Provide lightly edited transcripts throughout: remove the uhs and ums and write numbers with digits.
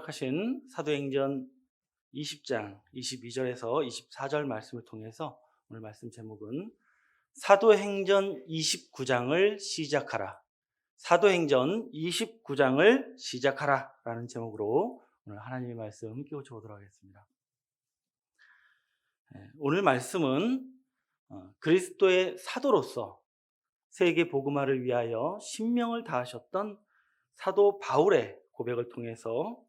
허락하신 사도행전 20장 22절에서 24절 말씀을 통해서 오늘 말씀 제목은 사도행전 29장을 시작하라. 사도행전 29장을 시작하라 라는 제목으로 오늘 하나님의 말씀 함께 고쳐보도록 하겠습니다. 오늘 말씀은 그리스도의 사도로서 세계 복음화를 위하여 신명을 다하셨던 사도 바울의 고백을 통해서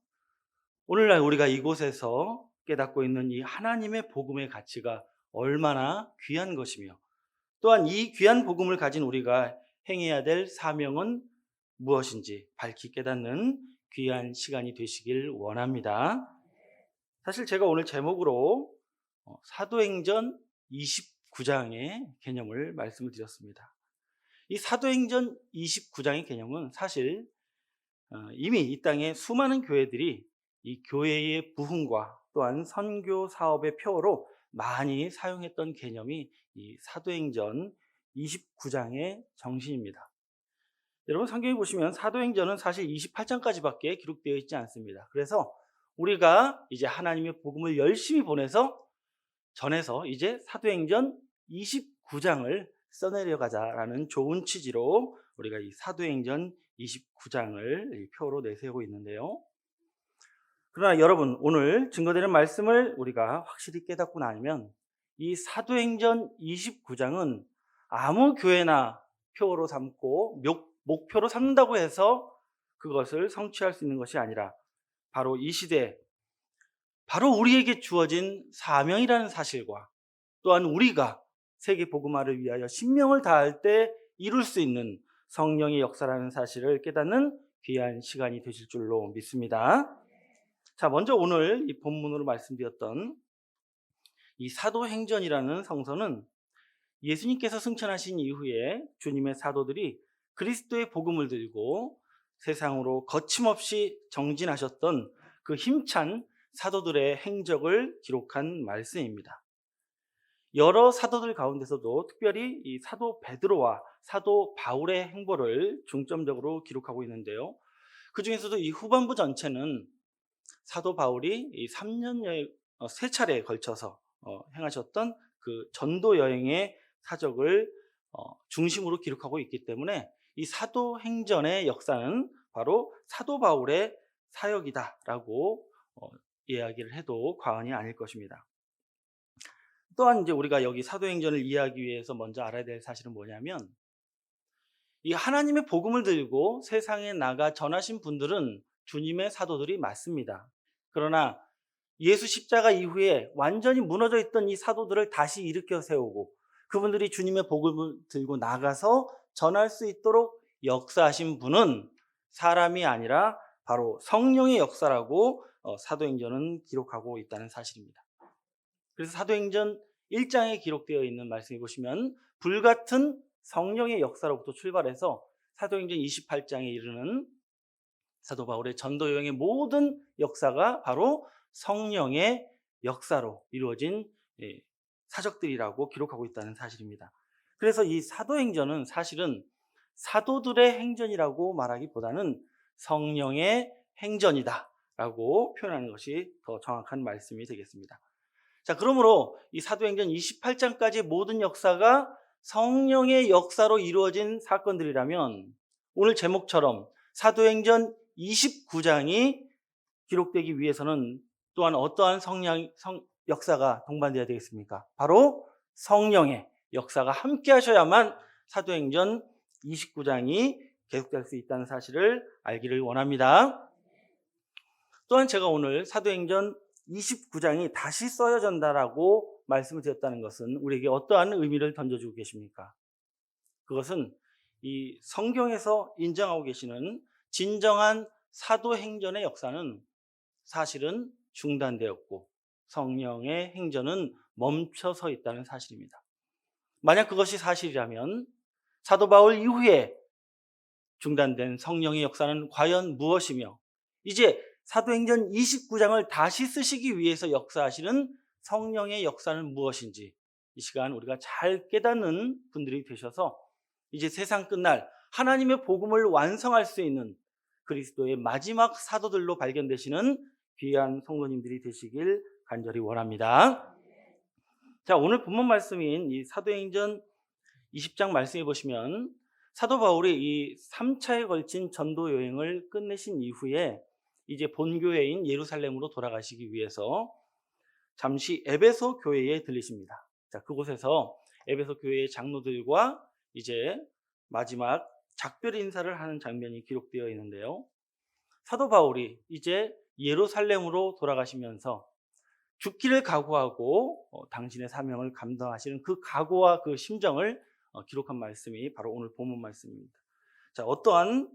오늘날 우리가 이곳에서 깨닫고 있는 이 하나님의 복음의 가치가 얼마나 귀한 것이며, 또한 이 귀한 복음을 가진 우리가 행해야 될 사명은 무엇인지 밝히 깨닫는 귀한 시간이 되시길 원합니다. 사실 제가 오늘 제목으로 사도행전 29장의 개념을 말씀을 드렸습니다. 이 사도행전 29장의 개념은 사실 이미 이 땅에 수많은 교회들이 이 교회의 부흥과 또한 선교 사업의 표어로 많이 사용했던 개념이 이 사도행전 29장의 정신입니다. 여러분, 성경에 보시면 사도행전은 사실 28장까지밖에 기록되어 있지 않습니다. 그래서 우리가 이제 하나님의 복음을 열심히 전해서 이제 사도행전 29장을 써내려 가자라는 좋은 취지로 우리가 이 사도행전 29장을 표로 내세우고 있는데요. 그러나 여러분, 오늘 증거되는 말씀을 우리가 확실히 깨닫고 나면 이 사도행전 29장은 아무 교회나 표어로 삼고 목표로 삼는다고 해서 그것을 성취할 수 있는 것이 아니라 바로 이 시대에 바로 우리에게 주어진 사명이라는 사실과 또한 우리가 세계 복음화를 위하여 신명을 다할 때 이룰 수 있는 성령의 역사라는 사실을 깨닫는 귀한 시간이 되실 줄로 믿습니다. 자, 먼저 오늘 이 본문으로 말씀드렸던 이 사도행전이라는 성서는 예수님께서 승천하신 이후에 주님의 사도들이 그리스도의 복음을 들고 세상으로 거침없이 정진하셨던 그 힘찬 사도들의 행적을 기록한 말씀입니다. 여러 사도들 가운데서도 특별히 이 사도 베드로와 사도 바울의 행보를 중점적으로 기록하고 있는데요. 그 중에서도 이 후반부 전체는 사도 바울이 이 3년 세 차례에 걸쳐서 행하셨던 그 전도 여행의 사적을 중심으로 기록하고 있기 때문에 이 사도행전의 역사는 바로 사도 바울의 사역이다라고 이야기를 해도 과언이 아닐 것입니다. 또한 이제 우리가 여기 사도행전을 이해하기 위해서 먼저 알아야 될 사실은 뭐냐면, 이 하나님의 복음을 들고 세상에 나가 전하신 분들은 주님의 사도들이 맞습니다. 그러나 예수 십자가 이후에 완전히 무너져 있던 이 사도들을 다시 일으켜 세우고 그분들이 주님의 복음을 들고 나가서 전할 수 있도록 역사하신 분은 사람이 아니라 바로 성령의 역사라고 사도행전은 기록하고 있다는 사실입니다. 그래서 사도행전 1장에 기록되어 있는 말씀을 보시면 불같은 성령의 역사로부터 출발해서 사도행전 28장에 이르는 사도 바울의 전도 여행의 모든 역사가 바로 성령의 역사로 이루어진 사적들이라고 기록하고 있다는 사실입니다. 그래서 이 사도행전은 사실은 사도들의 행전이라고 말하기보다는 성령의 행전이다라고 표현하는 것이 더 정확한 말씀이 되겠습니다. 자, 그러므로 이 사도행전 28장까지의 모든 역사가 성령의 역사로 이루어진 사건들이라면 오늘 제목처럼 사도행전 29장이 기록되기 위해서는 또한 어떠한 역사가 동반되어야 되겠습니까? 바로 성령의 역사가 함께 하셔야만 사도행전 29장이 계속될 수 있다는 사실을 알기를 원합니다. 또한 제가 오늘 사도행전 29장이 다시 써여진다라고 말씀을 드렸다는 것은 우리에게 어떠한 의미를 던져주고 계십니까? 그것은 이 성경에서 인정하고 계시는 진정한 사도행전의 역사는 사실은 중단되었고 성령의 행전은 멈춰서 있다는 사실입니다. 만약 그것이 사실이라면 사도 바울 이후에 중단된 성령의 역사는 과연 무엇이며 이제 사도행전 29장을 다시 쓰시기 위해서 역사하시는 성령의 역사는 무엇인지 이 시간 우리가 잘 깨닫는 분들이 되셔서 이제 세상 끝날 하나님의 복음을 완성할 수 있는 그리스도의 마지막 사도들로 발견되시는 귀한 성도님들이 되시길 간절히 원합니다. 자, 오늘 본문 말씀인 이 사도행전 20장 말씀해 보시면 사도 바울이 이 3차에 걸친 전도 여행을 끝내신 이후에 이제 본교회인 예루살렘으로 돌아가시기 위해서 잠시 에베소 교회에 들리십니다. 자, 그곳에서 에베소 교회의 장로들과 이제 마지막 작별 인사를 하는 장면이 기록되어 있는데요. 사도 바울이 이제 예루살렘으로 돌아가시면서 죽기를 각오하고 당신의 사명을 감당하시는 그 각오와 그 심정을 기록한 말씀이 바로 오늘 본문 말씀입니다. 자, 어떠한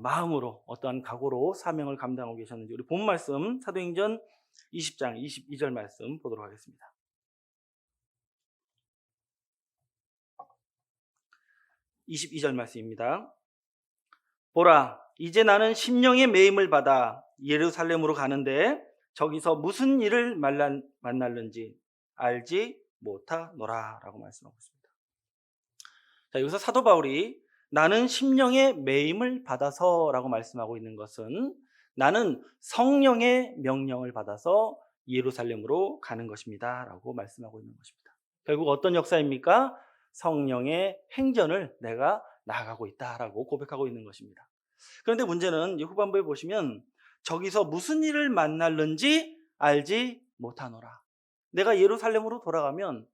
마음으로, 어떠한 각오로 사명을 감당하고 계셨는지 우리 본문 말씀 사도행전 20장 22절 말씀 보도록 하겠습니다. 22절 말씀입니다. 보라, 이제 나는 심령의 매임을 받아 예루살렘으로 가는데 저기서 무슨 일을 만날는지 알지 못하노라 라고 말씀하고 있습니다. 자, 여기서 사도 바울이 나는 심령의 매임을 받아서 라고 말씀하고 있는 것은 나는 성령의 명령을 받아서 예루살렘으로 가는 것입니다 라고 말씀하고 있는 것입니다. 결국 어떤 역사입니까? 성령의 행전을 내가 나아가고 있다라고 고백하고 있는 것입니다. 그런데 문제는 이 후반부에 보시면 저기서 무슨 일을 만날는지 알지 못하노라. 내가 예루살렘으로 돌아가면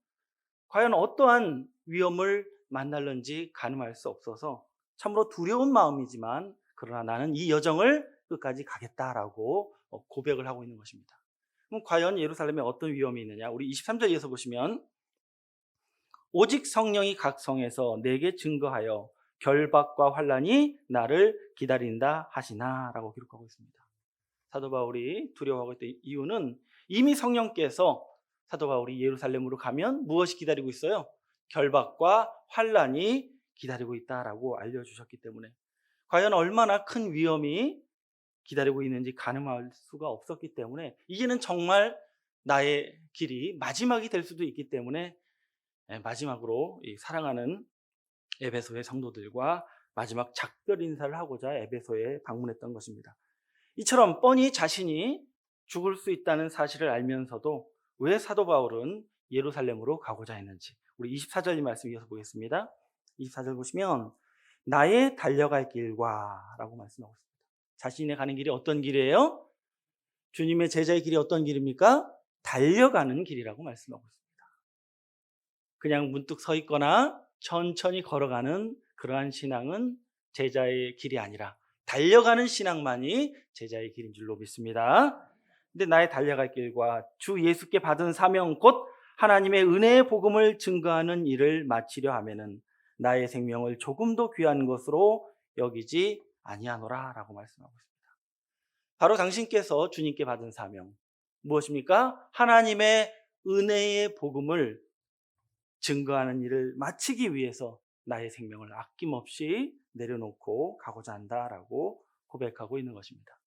과연 어떠한 위험을 만날는지 가늠할 수 없어서 참으로 두려운 마음이지만 그러나 나는 이 여정을 끝까지 가겠다라고 고백을 하고 있는 것입니다. 그럼 과연 예루살렘에 어떤 위험이 있느냐? 우리 23절 이어서 보시면 오직 성령이 각 성에서 내게 증거하여 결박과 환난이 나를 기다린다 하시나 라고 기록하고 있습니다. 사도 바울이 두려워하고 있던 이유는 이미 성령께서 사도 바울이 예루살렘으로 가면 무엇이 기다리고 있어요? 결박과 환난이 기다리고 있다라고 알려주셨기 때문에 과연 얼마나 큰 위험이 기다리고 있는지 가늠할 수가 없었기 때문에 이제는 정말 나의 길이 마지막이 될 수도 있기 때문에 마지막으로 이 사랑하는 에베소의 성도들과 마지막 작별 인사를 하고자 에베소에 방문했던 것입니다. 이처럼 뻔히 자신이 죽을 수 있다는 사실을 알면서도 왜 사도 바울은 예루살렘으로 가고자 했는지 우리 24절 말씀 이어서 보겠습니다. 24절 보시면 나의 달려갈 길과 라고 말씀하고 있습니다. 자신이 가는 길이 어떤 길이에요? 주님의 제자의 길이 어떤 길입니까? 달려가는 길이라고 말씀하고 있습니다. 그냥 문득 서 있거나 천천히 걸어가는 그러한 신앙은 제자의 길이 아니라 달려가는 신앙만이 제자의 길인 줄로 믿습니다. 근데 나의 달려갈 길과 주 예수께 받은 사명 곧 하나님의 은혜의 복음을 증거하는 일을 마치려 하면은 나의 생명을 조금도 귀한 것으로 여기지 아니하노라 라고 말씀하고 있습니다. 바로 당신께서 주님께 받은 사명 무엇입니까? 하나님의 은혜의 복음을 증거하는 일을 마치기 위해서 나의 생명을 아낌없이 내려놓고 가고자 한다라고 고백하고 있는 것입니다.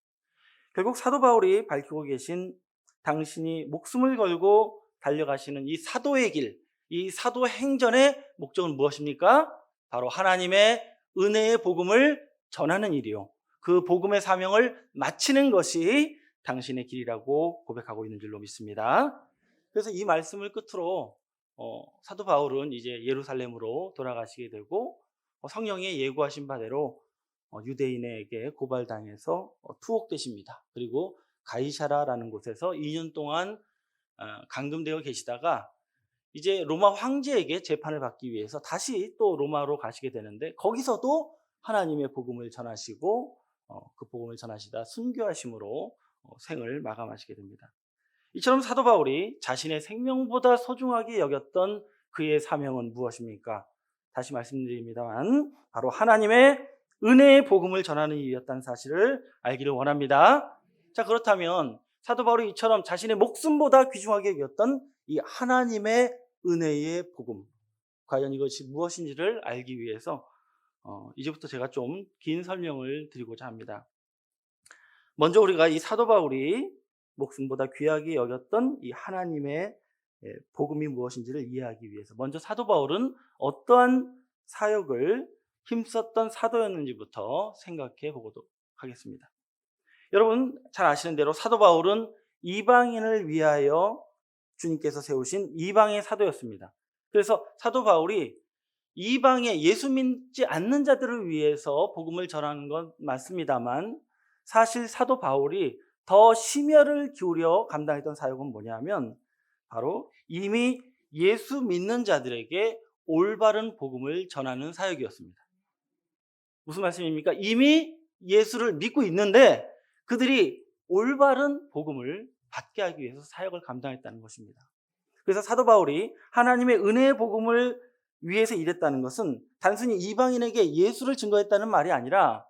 결국 사도 바울이 밝히고 계신 당신이 목숨을 걸고 달려가시는 이 사도의 길, 이 사도 행전의 목적은 무엇입니까? 바로 하나님의 은혜의 복음을 전하는 일이요. 그 복음의 사명을 마치는 것이 당신의 길이라고 고백하고 있는 줄로 믿습니다. 그래서 이 말씀을 끝으로 사도 바울은 이제 예루살렘으로 돌아가시게 되고 성령의 예고하신 바대로 유대인에게 고발당해서 투옥되십니다. 그리고 가이사라라는 곳에서 2년 동안 감금되어 계시다가 이제 로마 황제에게 재판을 받기 위해서 다시 또 로마로 가시게 되는데 거기서도 하나님의 복음을 전하시고 그 복음을 전하시다 순교하심으로 생을 마감하시게 됩니다. 이처럼 사도 바울이 자신의 생명보다 소중하게 여겼던 그의 사명은 무엇입니까? 다시 말씀드립니다만 바로 하나님의 은혜의 복음을 전하는 일이었다는 사실을 알기를 원합니다. 자, 그렇다면 사도 바울이 이처럼 자신의 목숨보다 귀중하게 여겼던 이 하나님의 은혜의 복음, 과연 이것이 무엇인지를 알기 위해서 이제부터 제가 좀 긴 설명을 드리고자 합니다. 먼저 우리가 이 사도 바울이 목숨보다 귀하게 여겼던 이 하나님의 복음이 무엇인지를 이해하기 위해서 먼저 사도 바울은 어떠한 사역을 힘썼던 사도였는지부터 생각해 보도록 하겠습니다. 여러분 잘 아시는 대로 사도 바울은 이방인을 위하여 주님께서 세우신 이방의 사도였습니다. 그래서 사도 바울이 이방의 예수 믿지 않는 자들을 위해서 복음을 전하는 건 맞습니다만, 사실 사도 바울이 더 심혈을 기울여 감당했던 사역은 뭐냐면 바로 이미 예수 믿는 자들에게 올바른 복음을 전하는 사역이었습니다. 무슨 말씀입니까? 이미 예수를 믿고 있는데 그들이 올바른 복음을 받게 하기 위해서 사역을 감당했다는 것입니다. 그래서 사도 바울이 하나님의 은혜의 복음을 위해서 일했다는 것은 단순히 이방인에게 예수를 증거했다는 말이 아니라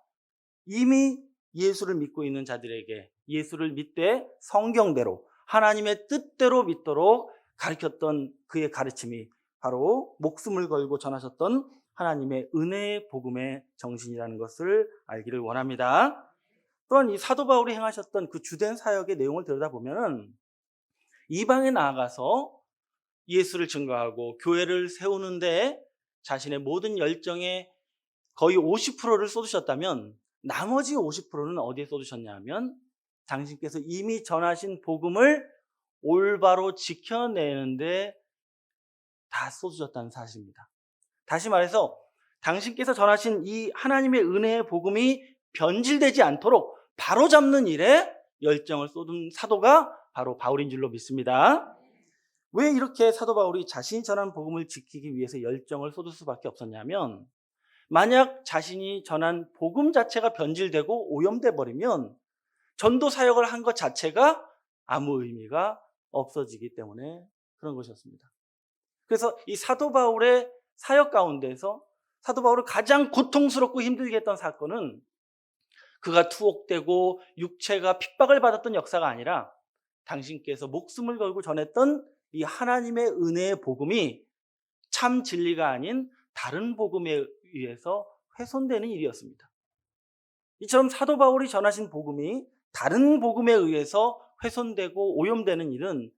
이미 예수를 믿고 있는 자들에게 예수를 믿되 성경대로 하나님의 뜻대로 믿도록 가르쳤던 그의 가르침이 바로 목숨을 걸고 전하셨던 하나님의 은혜의 복음의 정신이라는 것을 알기를 원합니다. 또한 이 사도 바울이 행하셨던 그 주된 사역의 내용을 들여다보면 이방에 나아가서 예수를 증거하고 교회를 세우는데 자신의 모든 열정의 거의 50%를 쏟으셨다면 나머지 50%는 어디에 쏟으셨냐 하면 당신께서 이미 전하신 복음을 올바로 지켜내는데 다 쏟으셨다는 사실입니다. 다시 말해서 당신께서 전하신 이 하나님의 은혜의 복음이 변질되지 않도록 바로잡는 일에 열정을 쏟은 사도가 바로 바울인 줄로 믿습니다. 왜 이렇게 사도 바울이 자신이 전한 복음을 지키기 위해서 열정을 쏟을 수밖에 없었냐면, 만약 자신이 전한 복음 자체가 변질되고 오염돼 버리면 전도 사역을 한 것 자체가 아무 의미가 없어지기 때문에 그런 것이었습니다. 그래서 이 사도 바울의 사역 가운데서 사도 바울을 가장 고통스럽고 힘들게 했던 사건은 그가 투옥되고 육체가 핍박을 받았던 역사가 아니라 당신께서 목숨을 걸고 전했던 이 하나님의 은혜의 복음이 참 진리가 아닌 다른 복음에 의해서 훼손되는 일이었습니다. 이처럼 사도 바울이 전하신 복음이 다른 복음에 의해서 훼손되고 오염되는 일은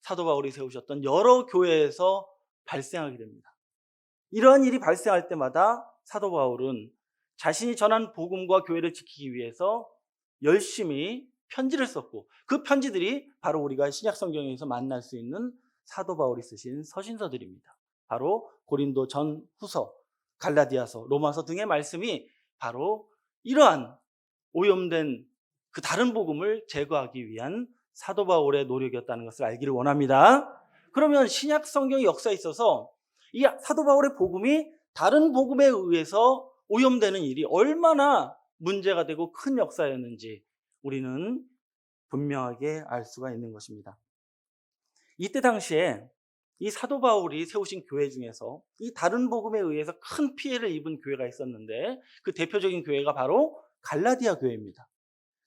사도 바울이 세우셨던 여러 교회에서 발생하게 됩니다. 이러한 일이 발생할 때마다 사도 바울은 자신이 전한 복음과 교회를 지키기 위해서 열심히 편지를 썼고, 그 편지들이 바로 우리가 신약 성경에서 만날 수 있는 사도 바울이 쓰신 서신서들입니다. 바로 고린도 전 후서, 갈라디아서, 로마서 등의 말씀이 바로 이러한 오염된 그 다른 복음을 제거하기 위한 사도 바울의 노력이었다는 것을 알기를 원합니다. 그러면 신약 성경의 역사에 있어서 이 사도 바울의 복음이 다른 복음에 의해서 오염되는 일이 얼마나 문제가 되고 큰 역사였는지 우리는 분명하게 알 수가 있는 것입니다. 이때 당시에 이 사도 바울이 세우신 교회 중에서 이 다른 복음에 의해서 큰 피해를 입은 교회가 있었는데 그 대표적인 교회가 바로 갈라디아 교회입니다.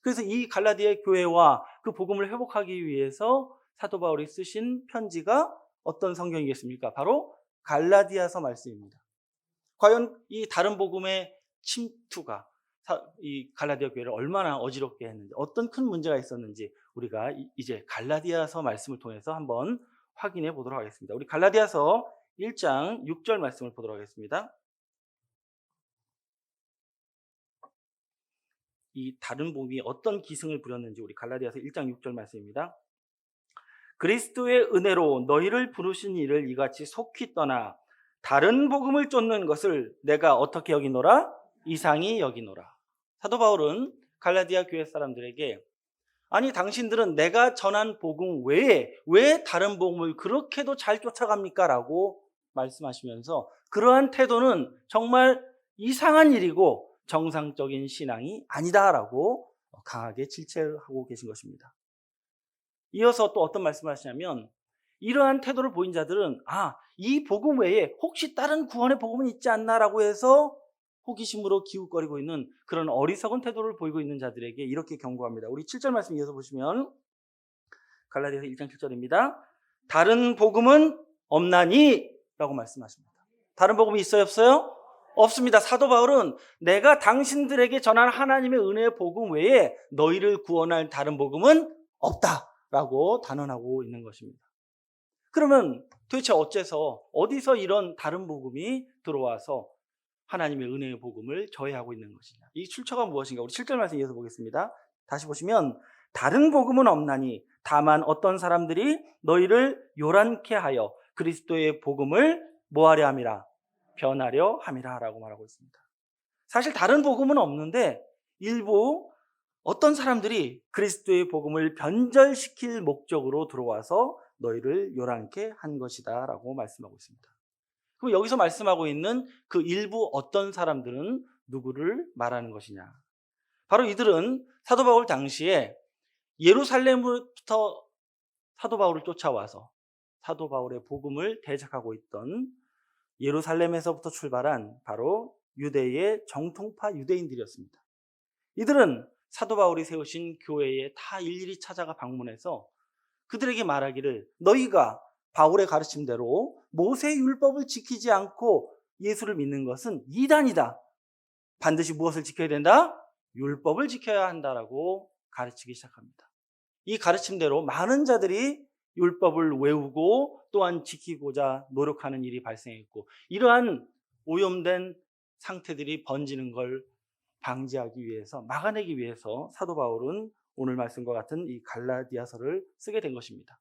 그래서 이 갈라디아 교회와 그 복음을 회복하기 위해서 사도 바울이 쓰신 편지가 어떤 성경이겠습니까? 바로 갈라디아서 말씀입니다. 과연 이 다른 복음의 침투가 이 갈라디아 교회를 얼마나 어지럽게 했는지, 어떤 큰 문제가 있었는지 우리가 이제 갈라디아서 말씀을 통해서 한번 확인해 보도록 하겠습니다. 우리 갈라디아서 1장 6절 말씀을 보도록 하겠습니다. 이 다른 복음이 어떤 기승을 부렸는지 우리 갈라디아서 1장 6절 말씀입니다. 그리스도의 은혜로 너희를 부르신 이를 이같이 속히 떠나 다른 복음을 쫓는 것을 내가 어떻게 여기노라? 이상히 여기노라. 사도 바울은 갈라디아 교회 사람들에게 아니 당신들은 내가 전한 복음 외에 왜 다른 복음을 그렇게도 잘 쫓아갑니까? 라고 말씀하시면서 그러한 태도는 정말 이상한 일이고 정상적인 신앙이 아니다라고 강하게 질책하고 계신 것입니다. 이어서 또 어떤 말씀을 하시냐면 이러한 태도를 보인 자들은 이 복음 외에 혹시 다른 구원의 복음은 있지 않나라고 해서 호기심으로 기웃거리고 있는 그런 어리석은 태도를 보이고 있는 자들에게 이렇게 경고합니다. 우리 7절 말씀 이어서 보시면 갈라디아서 1장 7절입니다. 다른 복음은 없나니? 라고 말씀하십니다. 다른 복음이 있어요? 없어요? 없습니다. 사도 바울은 내가 당신들에게 전한 하나님의 은혜의 복음 외에 너희를 구원할 다른 복음은 없다 라고 단언하고 있는 것입니다. 그러면 도대체 어째서 어디서 이런 다른 복음이 들어와서 하나님의 은혜의 복음을 저해하고 있는 것이냐. 이 출처가 무엇인가? 우리 7절 말씀 이어서 보겠습니다. 다시 보시면 다른 복음은 없나니 다만 어떤 사람들이 너희를 요란케 하여 그리스도의 복음을 뭐하려 함이라? 변하려 함이라 라고 말하고 있습니다. 사실 다른 복음은 없는데 일부 어떤 사람들이 그리스도의 복음을 변절시킬 목적으로 들어와서 너희를 요란케 한 것이다 라고 말씀하고 있습니다. 그럼 여기서 말씀하고 있는 그 일부 어떤 사람들은 누구를 말하는 것이냐? 바로 이들은 사도 바울 당시에 예루살렘부터 사도 바울을 쫓아와서 사도 바울의 복음을 대적하고 있던 예루살렘에서부터 출발한 바로 유대의 정통파 유대인들이었습니다. 이들은 사도 바울이 세우신 교회에 다 일일이 찾아가 방문해서 그들에게 말하기를 너희가 바울의 가르침대로 모세의 율법을 지키지 않고 예수를 믿는 것은 이단이다. 반드시 무엇을 지켜야 된다? 율법을 지켜야 한다라고 가르치기 시작합니다. 이 가르침대로 많은 자들이 율법을 외우고 또한 지키고자 노력하는 일이 발생했고 이러한 오염된 상태들이 번지는 걸 방지하기 위해서 막아내기 위해서 사도 바울은 오늘 말씀과 같은 이 갈라디아서를 쓰게 된 것입니다.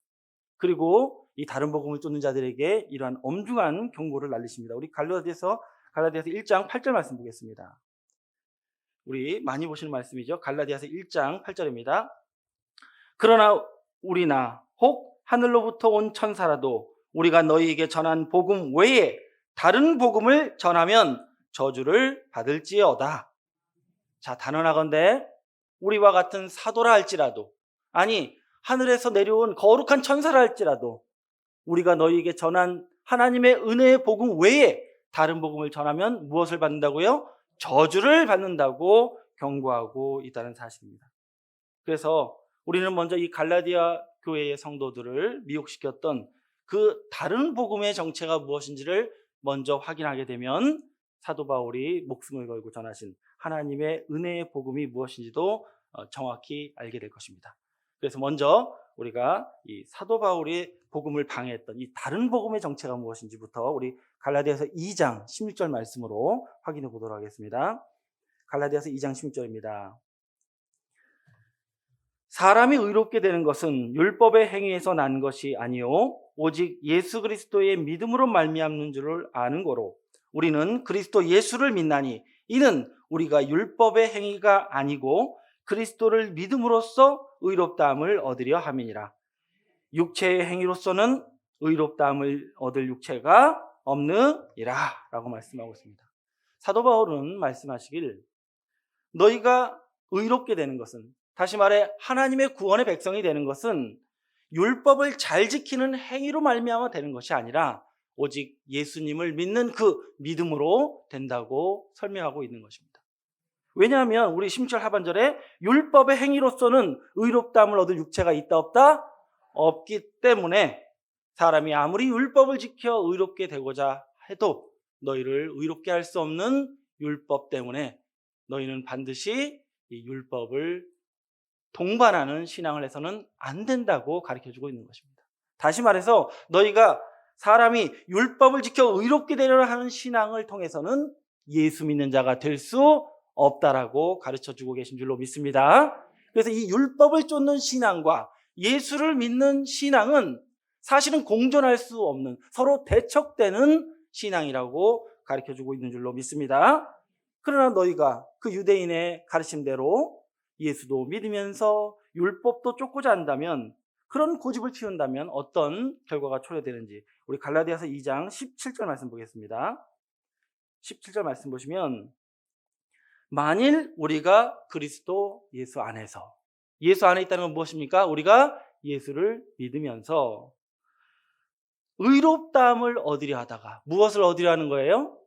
그리고 이 다른 복음을 쫓는 자들에게 이러한 엄중한 경고를 날리십니다. 우리 갈라디아서 1장 8절 말씀 보겠습니다. 우리 많이 보시는 말씀이죠. 갈라디아서 1장 8절입니다. 그러나 우리나 혹 하늘로부터 온 천사라도 우리가 너희에게 전한 복음 외에 다른 복음을 전하면 저주를 받을지어다. 자, 단언하건대 우리와 같은 사도라 할지라도, 아니 하늘에서 내려온 거룩한 천사라 할지라도 우리가 너희에게 전한 하나님의 은혜의 복음 외에 다른 복음을 전하면 무엇을 받는다고요? 저주를 받는다고 경고하고 있다는 사실입니다. 그래서 우리는 먼저 이 갈라디아 교회의 성도들을 미혹시켰던 그 다른 복음의 정체가 무엇인지를 먼저 확인하게 되면 사도 바울이 목숨을 걸고 전하신 하나님의 은혜의 복음이 무엇인지도 정확히 알게 될 것입니다. 그래서 먼저 우리가 이 사도 바울의 복음을 방해했던 이 다른 복음의 정체가 무엇인지부터 우리 갈라디아서 2장 16절 말씀으로 확인해 보도록 하겠습니다. 갈라디아서 2장 16절입니다. 사람이 의롭게 되는 것은 율법의 행위에서 난 것이 아니요 오직 예수 그리스도의 믿음으로 말미암는 줄을 아는 거로 우리는 그리스도 예수를 믿나니 이는 우리가 율법의 행위가 아니고 그리스도를 믿음으로써 의롭다함을 얻으려 함이니라. 육체의 행위로서는 의롭다함을 얻을 육체가 없느니라 라고 말씀하고 있습니다. 사도 바울은 말씀하시길 너희가 의롭게 되는 것은, 다시 말해 하나님의 구원의 백성이 되는 것은 율법을 잘 지키는 행위로 말미암아 되는 것이 아니라 오직 예수님을 믿는 그 믿음으로 된다고 설명하고 있는 것입니다. 왜냐하면 우리 16절 하반절에 율법의 행위로서는 의롭다함을 얻을 육체가 있다 없다? 없기 때문에 사람이 아무리 율법을 지켜 의롭게 되고자 해도 너희를 의롭게 할 수 없는 율법 때문에 너희는 반드시 이 율법을 동반하는 신앙을 해서는 안 된다고 가르쳐주고 있는 것입니다. 다시 말해서 너희가 사람이 율법을 지켜 의롭게 되려고 하는 신앙을 통해서는 예수 믿는 자가 될 수 없다라고 가르쳐주고 계신 줄로 믿습니다. 그래서 이 율법을 쫓는 신앙과 예수를 믿는 신앙은 사실은 공존할 수 없는 서로 대척되는 신앙이라고 가르쳐주고 있는 줄로 믿습니다. 그러나 너희가 그 유대인의 가르침대로 예수도 믿으면서 율법도 쫓고자 한다면, 그런 고집을 피운다면 어떤 결과가 초래되는지 우리 갈라디아서 2장 17절 말씀 보겠습니다. 17절 말씀 보시면 만일 우리가 그리스도 예수 안에서, 예수 안에 있다는 건 무엇입니까? 우리가 예수를 믿으면서 의롭다함을 얻으려 하다가, 무엇을 얻으려 하는 거예요?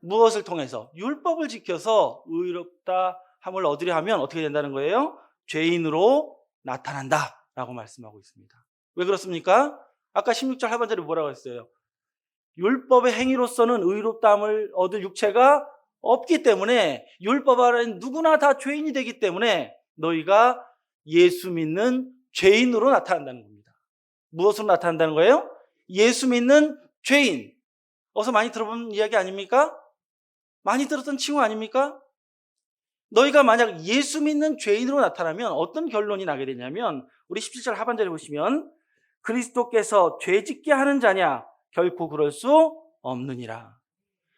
무엇을 통해서? 율법을 지켜서 의롭다함을 얻으려 하면 어떻게 된다는 거예요? 죄인으로 나타난다 라고 말씀하고 있습니다. 왜 그렇습니까? 아까 16절 하반절에 뭐라고 했어요? 율법의 행위로서는 의롭다함을 얻을 육체가 없기 때문에, 율법 아래는 누구나 다 죄인이 되기 때문에 너희가 예수 믿는 죄인으로 나타난다는 겁니다. 무엇으로 나타난다는 거예요? 예수 믿는 죄인. 어서 많이 들어본 이야기 아닙니까? 많이 들었던 칭호 아닙니까? 너희가 만약 예수 믿는 죄인으로 나타나면 어떤 결론이 나게 되냐면, 우리 17절 하반절에 보시면 그리스도께서 죄짓게 하는 자냐? 결코 그럴 수 없느니라.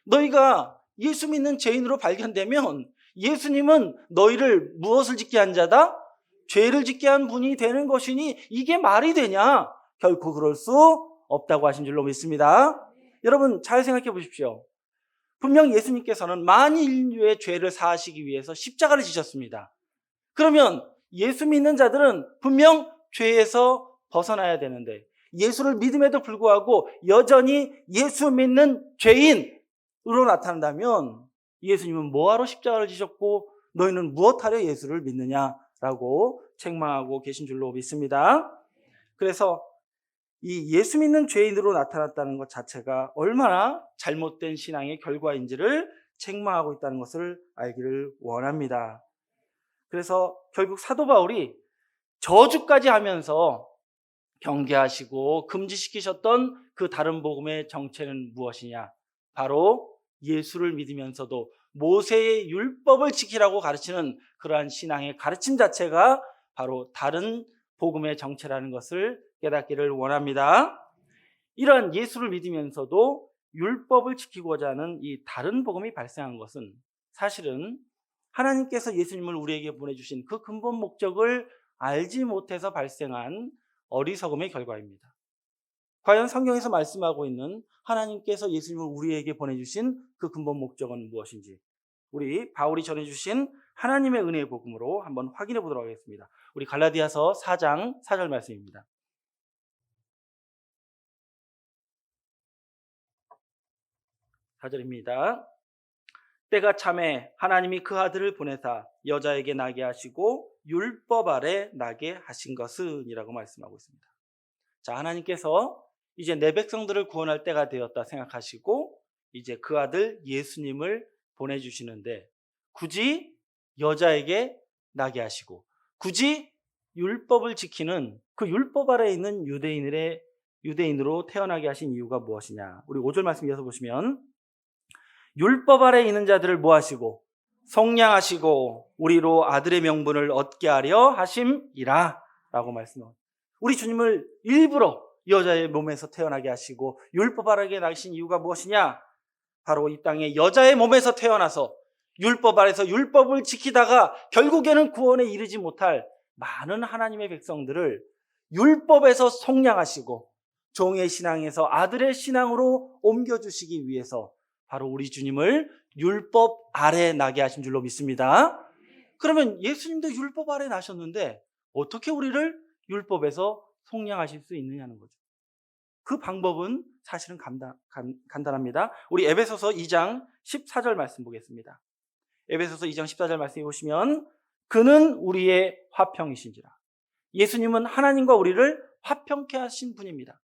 너희가 예수 믿는 죄인으로 발견되면 예수님은 너희를 무엇을 짓게 한 자다? 죄를 짓게 한 분이 되는 것이니 이게 말이 되냐? 결코 그럴 수 없다고 하신 줄로 믿습니다. 여러분 잘 생각해 보십시오. 분명 예수님께서는 만일 인류의 죄를 사하시기 위해서 십자가를 지셨습니다. 그러면 예수 믿는 자들은 분명 죄에서 벗어나야 되는데, 예수를 믿음에도 불구하고 여전히 예수 믿는 죄인으로 나타난다면 예수님은 뭐하러 십자가를 지셨고 너희는 무엇하려 예수를 믿느냐라고 책망하고 계신 줄로 믿습니다. 그래서 이 예수 믿는 죄인으로 나타났다는 것 자체가 얼마나 잘못된 신앙의 결과인지를 책망하고 있다는 것을 알기를 원합니다. 그래서 결국 사도 바울이 저주까지 하면서 경계하시고 금지시키셨던 그 다른 복음의 정체는 무엇이냐? 바로 예수를 믿으면서도 모세의 율법을 지키라고 가르치는 그러한 신앙의 가르침 자체가 바로 다른 복음의 정체라는 것을 깨닫기를 원합니다. 이러한 예수를 믿으면서도 율법을 지키고자 하는 이 다른 복음이 발생한 것은 사실은 하나님께서 예수님을 우리에게 보내주신 그 근본 목적을 알지 못해서 발생한 어리석음의 결과입니다. 과연 성경에서 말씀하고 있는 하나님께서 예수님을 우리에게 보내주신 그 근본 목적은 무엇인지, 우리 바울이 전해주신 하나님의 은혜의 복음으로 한번 확인해 보도록 하겠습니다. 우리 갈라디아서 4장 4절 말씀입니다. 사절입니다. 때가 참에 하나님이 그 아들을 보내사 여자에게 나게 하시고 율법 아래 나게 하신 것은 이라고 말씀하고 있습니다. 자, 하나님께서 이제 내 백성들을 구원할 때가 되었다 생각하시고 이제 그 아들 예수님을 보내주시는데, 굳이 여자에게 나게 하시고 굳이 율법을 지키는 그 율법 아래에 있는 유대인으로 태어나게 하신 이유가 무엇이냐? 우리 5절 말씀 이어서 보시면 율법 아래에 있는 자들을 뭐 하시고 속량하시고 우리로 아들의 명분을 얻게 하려 하심이라 라고 말씀합니다. 우리 주님을 일부러 여자의 몸에서 태어나게 하시고 율법 아래에 나신 이유가 무엇이냐? 바로 이 땅에 여자의 몸에서 태어나서 율법 아래서 율법을 지키다가 결국에는 구원에 이르지 못할 많은 하나님의 백성들을 율법에서 속량하시고 종의 신앙에서 아들의 신앙으로 옮겨주시기 위해서 바로 우리 주님을 율법 아래 나게 하신 줄로 믿습니다. 그러면 예수님도 율법 아래 나셨는데 어떻게 우리를 율법에서 속량하실 수 있느냐는 거죠. 그 방법은 사실은 간단합니다. 우리 에베소서 2장 14절 말씀 보겠습니다. 에베소서 2장 14절 말씀 보시면 그는 우리의 화평이신지라. 예수님은 하나님과 우리를 화평케 하신 분입니다.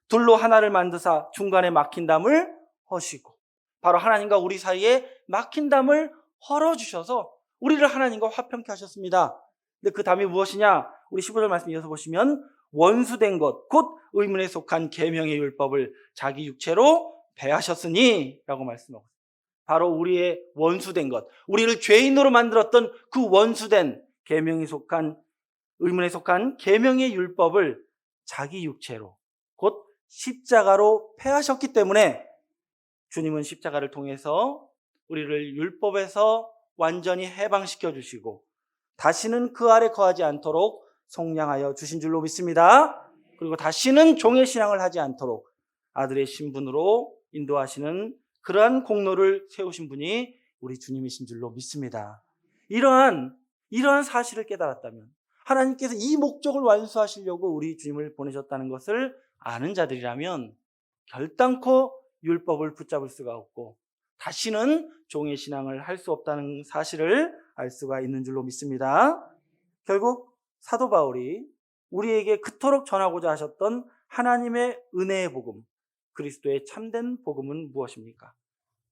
둘로 하나를 만드사 중간에 막힌 담을 허시고, 바로 하나님과 우리 사이에 막힌 담을 헐어주셔서 우리를 하나님과 화평케 하셨습니다. 근데 그 담이 무엇이냐? 우리 15절 말씀 이어서 보시면 원수된 것 곧 의문에 속한 계명의 율법을 자기 육체로 배하셨으니 라고 말씀하고 있습니다. 바로 우리의 원수된 것, 우리를 죄인으로 만들었던 그 원수된 계명에 속한 의문에 속한 계명의 율법을 자기 육체로 곧 십자가로 폐하셨기 때문에 주님은 십자가를 통해서 우리를 율법에서 완전히 해방시켜 주시고 다시는 그 아래 거하지 않도록 속량하여 주신 줄로 믿습니다. 그리고 다시는 종의 신앙을 하지 않도록 아들의 신분으로 인도하시는 그러한 공로를 세우신 분이 우리 주님이신 줄로 믿습니다. 이러한 사실을 깨달았다면, 하나님께서 이 목적을 완수하시려고 우리 주님을 보내셨다는 것을 아는 자들이라면 결단코 율법을 붙잡을 수가 없고 다시는 종의 신앙을 할 수 없다는 사실을 알 수가 있는 줄로 믿습니다. 결국 사도 바울이 우리에게 그토록 전하고자 하셨던 하나님의 은혜의 복음, 그리스도의 참된 복음은 무엇입니까?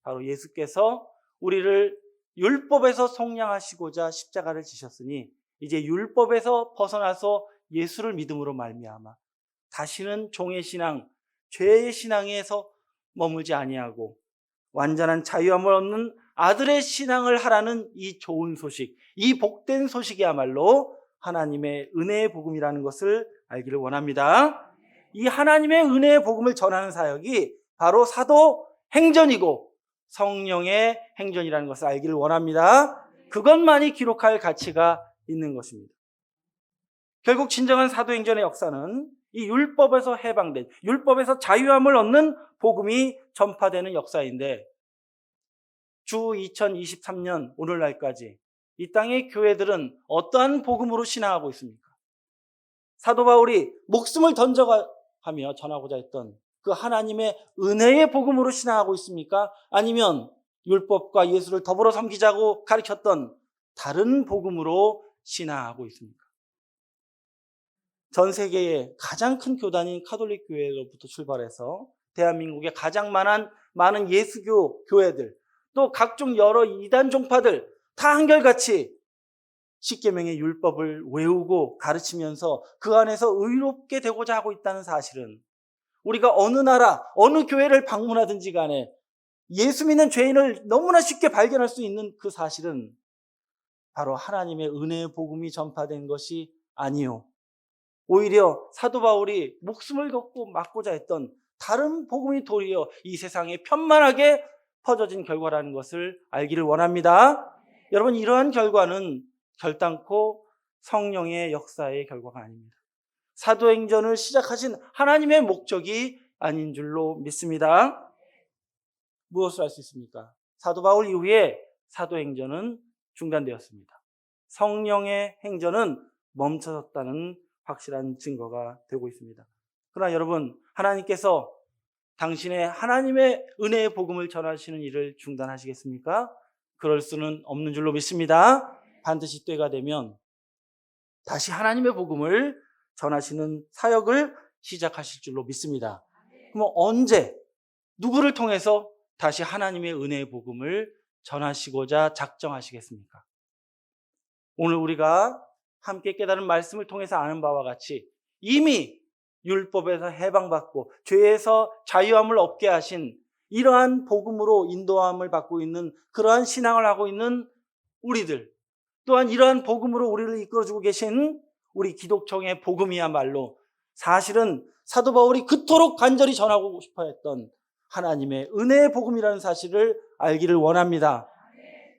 바로 예수께서 우리를 율법에서 속량하시고자 십자가를 지셨으니 이제 율법에서 벗어나서 예수를 믿음으로 말미암아 다시는 종의 신앙, 죄의 신앙에서 머물지 아니하고 완전한 자유함을 얻는 아들의 신앙을 하라는 이 좋은 소식, 이 복된 소식이야말로 하나님의 은혜의 복음이라는 것을 알기를 원합니다. 이 하나님의 은혜의 복음을 전하는 사역이 바로 사도 행전이고 성령의 행전이라는 것을 알기를 원합니다. 그것만이 기록할 가치가 있는 것입니다. 결국 진정한 사도행전의 역사는 이 율법에서 해방된, 율법에서 자유함을 얻는 복음이 전파되는 역사인데, 주 2023년 오늘날까지 이 땅의 교회들은 어떠한 복음으로 신앙하고 있습니까? 사도 바울이 목숨을 던져가며 전하고자 했던 그 하나님의 은혜의 복음으로 신앙하고 있습니까? 아니면 율법과 예수를 더불어 섬기자고 가르쳤던 다른 복음으로 신앙하고 있습니까? 전 세계의 가장 큰 교단인 가톨릭 교회로부터 출발해서 대한민국의 가장 많은 예수교 교회들, 또 각종 여러 이단 종파들 다 한결같이 십계명의 율법을 외우고 가르치면서 그 안에서 의롭게 되고자 하고 있다는 사실은, 우리가 어느 나라, 어느 교회를 방문하든지 간에 예수 믿는 죄인을 너무나 쉽게 발견할 수 있는 그 사실은 바로 하나님의 은혜의 복음이 전파된 것이 아니요, 오히려 사도 바울이 목숨을 걸고 막고자 했던 다른 복음이 도리어 이 세상에 편만하게 퍼져진 결과라는 것을 알기를 원합니다. 여러분, 이러한 결과는 결단코 성령의 역사의 결과가 아닙니다. 사도행전을 시작하신 하나님의 목적이 아닌 줄로 믿습니다. 무엇을 할 수 있습니까? 사도 바울 이후에 사도행전은 중단되었습니다. 성령의 행전은 멈춰졌다는 확실한 증거가 되고 있습니다. 그러나 여러분, 하나님께서 당신의 하나님의 은혜의 복음을 전하시는 일을 중단하시겠습니까? 그럴 수는 없는 줄로 믿습니다. 반드시 때가 되면 다시 하나님의 복음을 전하시는 사역을 시작하실 줄로 믿습니다. 그럼 언제, 누구를 통해서 다시 하나님의 은혜의 복음을 전하시고자 작정하시겠습니까? 오늘 우리가 함께 깨달은 말씀을 통해서 아는 바와 같이 이미 율법에서 해방받고 죄에서 자유함을 얻게 하신 이러한 복음으로 인도함을 받고 있는 그러한 신앙을 하고 있는 우리들, 또한 이러한 복음으로 우리를 이끌어주고 계신 우리 기독청의 복음이야말로 사실은 사도 바울이 그토록 간절히 전하고 싶어 했던 하나님의 은혜의 복음이라는 사실을 알기를 원합니다.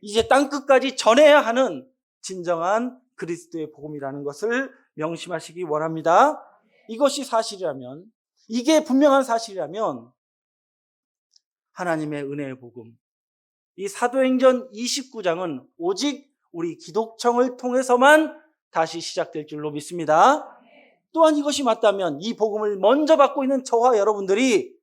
이제 땅끝까지 전해야 하는 진정한 그리스도의 복음이라는 것을 명심하시기 원합니다. 이것이 사실이라면, 이게 분명한 사실이라면 하나님의 은혜의 복음, 이 사도행전 29장은 오직 우리 기독청을 통해서만 다시 시작될 줄로 믿습니다. 또한 이것이 맞다면 이 복음을 먼저 받고 있는 저와 여러분들이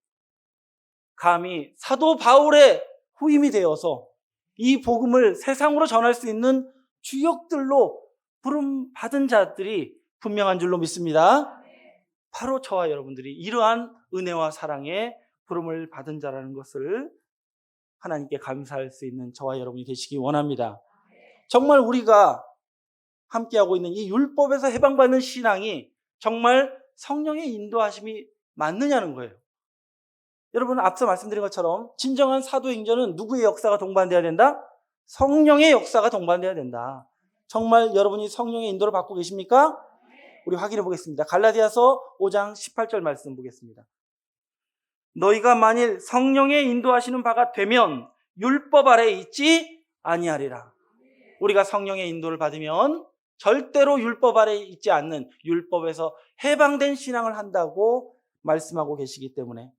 감히 사도 바울의 후임이 되어서 이 복음을 세상으로 전할 수 있는 주역들로 부름 받은 자들이 분명한 줄로 믿습니다. 바로 저와 여러분들이 이러한 은혜와 사랑의 부름을 받은 자라는 것을 하나님께 감사할 수 있는 저와 여러분이 되시기 원합니다. 정말 우리가 함께하고 있는 이 율법에서 해방받는 신앙이 정말 성령의 인도하심이 맞느냐는 거예요. 여러분, 앞서 말씀드린 것처럼 진정한 사도행전은 누구의 역사가 동반되어야 된다? 성령의 역사가 동반되어야 된다. 정말 여러분이 성령의 인도를 받고 계십니까? 우리 확인해 보겠습니다. 갈라디아서 5장 18절 말씀 보겠습니다. 너희가 만일 성령의 인도하시는 바가 되면 율법 아래에 있지 아니하리라. 우리가 성령의 인도를 받으면 절대로 율법 아래에 있지 않는, 율법에서 해방된 신앙을 한다고 말씀하고 계시기 때문에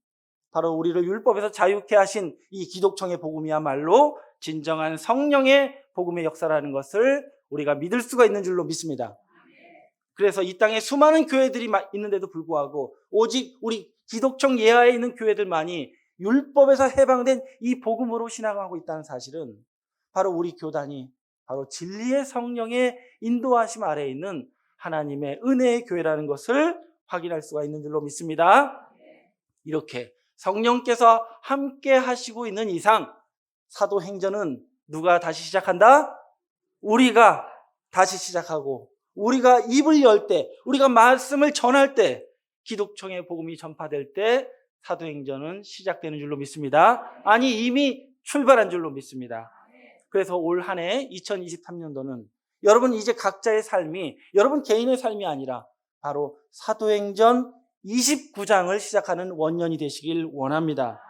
바로 우리를 율법에서 자유케 하신 이 기독청의 복음이야말로 진정한 성령의 복음의 역사라는 것을 우리가 믿을 수가 있는 줄로 믿습니다. 그래서 이 땅에 수많은 교회들이 있는데도 불구하고 오직 우리 기독청 예하에 있는 교회들만이 율법에서 해방된 이 복음으로 신앙하고 있다는 사실은 바로 우리 교단이 바로 진리의 성령의 인도하심 아래에 있는 하나님의 은혜의 교회라는 것을 확인할 수가 있는 줄로 믿습니다. 이렇게 성령께서 함께 하시고 있는 이상 사도행전은 누가 다시 시작한다? 우리가 다시 시작하고, 우리가 입을 열 때, 우리가 말씀을 전할 때, 기독청의 복음이 전파될 때 사도행전은 시작되는 줄로 믿습니다. 아니, 이미 출발한 줄로 믿습니다. 그래서 올 한 해 2023년도는 여러분 이제 각자의 삶이 여러분 개인의 삶이 아니라 바로 사도행전 29장을 시작하는 원년이 되시길 원합니다.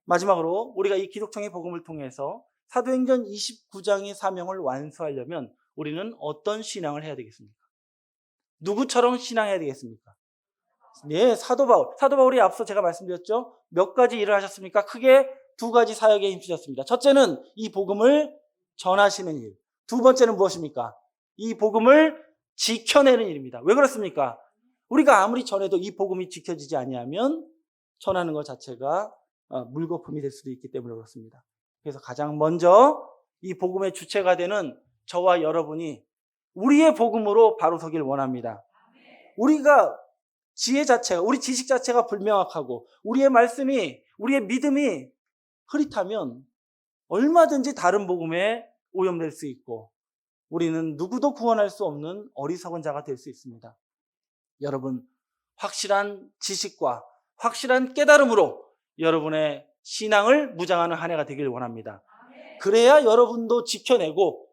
마지막으로 우리가 이 기독청의 복음을 통해서 사도행전 29장의 사명을 완수하려면 우리는 어떤 신앙을 해야 되겠습니까? 누구처럼 신앙해야 되겠습니까? 네, 사도 바울. 사도 바울이 앞서 제가 말씀드렸죠. 몇 가지 일을 하셨습니까? 크게 두 가지 사역에 힘쓰셨습니다. 첫째는 이 복음을 전하시는 일. 두 번째는 무엇입니까? 이 복음을 지켜내는 일입니다. 왜 그렇습니까? 우리가 아무리 전해도 이 복음이 지켜지지 아니하면 전하는 것 자체가 물거품이 될 수도 있기 때문에 그렇습니다. 그래서 가장 먼저 이 복음의 주체가 되는 저와 여러분이 우리의 복음으로 바로 서길 원합니다. 우리가 지혜 자체가, 우리 지식 자체가 불명확하고 우리의 말씀이, 우리의 믿음이 흐릿하면 얼마든지 다른 복음에 오염될 수 있고 우리는 누구도 구원할 수 없는 어리석은 자가 될 수 있습니다. 여러분, 확실한 지식과 확실한 깨달음으로 여러분의 신앙을 무장하는 한 해가 되길 원합니다. 그래야 여러분도 지켜내고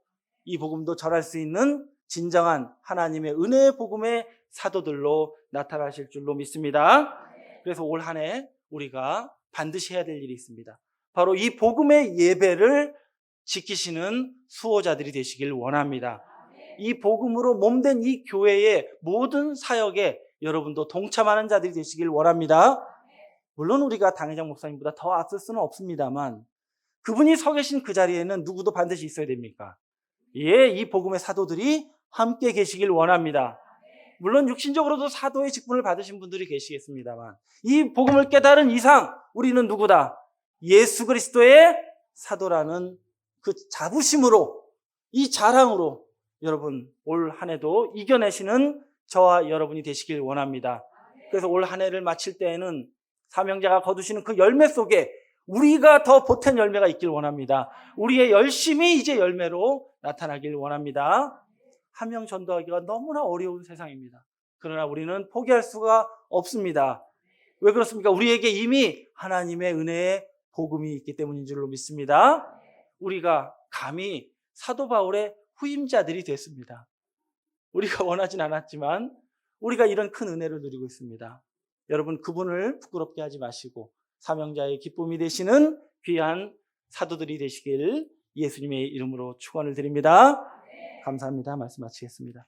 이 복음도 전할 수 있는 진정한 하나님의 은혜의 복음의 사도들로 나타나실 줄로 믿습니다. 그래서 올 한 해 우리가 반드시 해야 될 일이 있습니다. 바로 이 복음의 예배를 지키시는 수호자들이 되시길 원합니다. 이 복음으로 몸된 이 교회의 모든 사역에 여러분도 동참하는 자들이 되시길 원합니다. 물론 우리가 당회장 목사님보다 더 앞설 수는 없습니다만 그분이 서 계신 그 자리에는 누구도 반드시 있어야 됩니까? 예, 이 복음의 사도들이 함께 계시길 원합니다. 물론 육신적으로도 사도의 직분을 받으신 분들이 계시겠습니다만 이 복음을 깨달은 이상 우리는 누구다? 예수 그리스도의 사도라는 그 자부심으로, 이 자랑으로 여러분 올 한 해도 이겨내시는 저와 여러분이 되시길 원합니다. 그래서 올 한 해를 마칠 때에는 사명자가 거두시는 그 열매 속에 우리가 더 보탠 열매가 있길 원합니다. 우리의 열심이 이제 열매로 나타나길 원합니다. 한 명 전도하기가 너무나 어려운 세상입니다. 그러나 우리는 포기할 수가 없습니다. 왜 그렇습니까? 우리에게 이미 하나님의 은혜의 복음이 있기 때문인 줄로 믿습니다. 우리가 감히 사도 바울의 후임자들이 됐습니다. 우리가 원하진 않았지만 우리가 이런 큰 은혜를 누리고 있습니다. 여러분, 그분을 부끄럽게 하지 마시고 사명자의 기쁨이 되시는 귀한 사도들이 되시길 예수님의 이름으로 축원을 드립니다. 감사합니다. 말씀 마치겠습니다.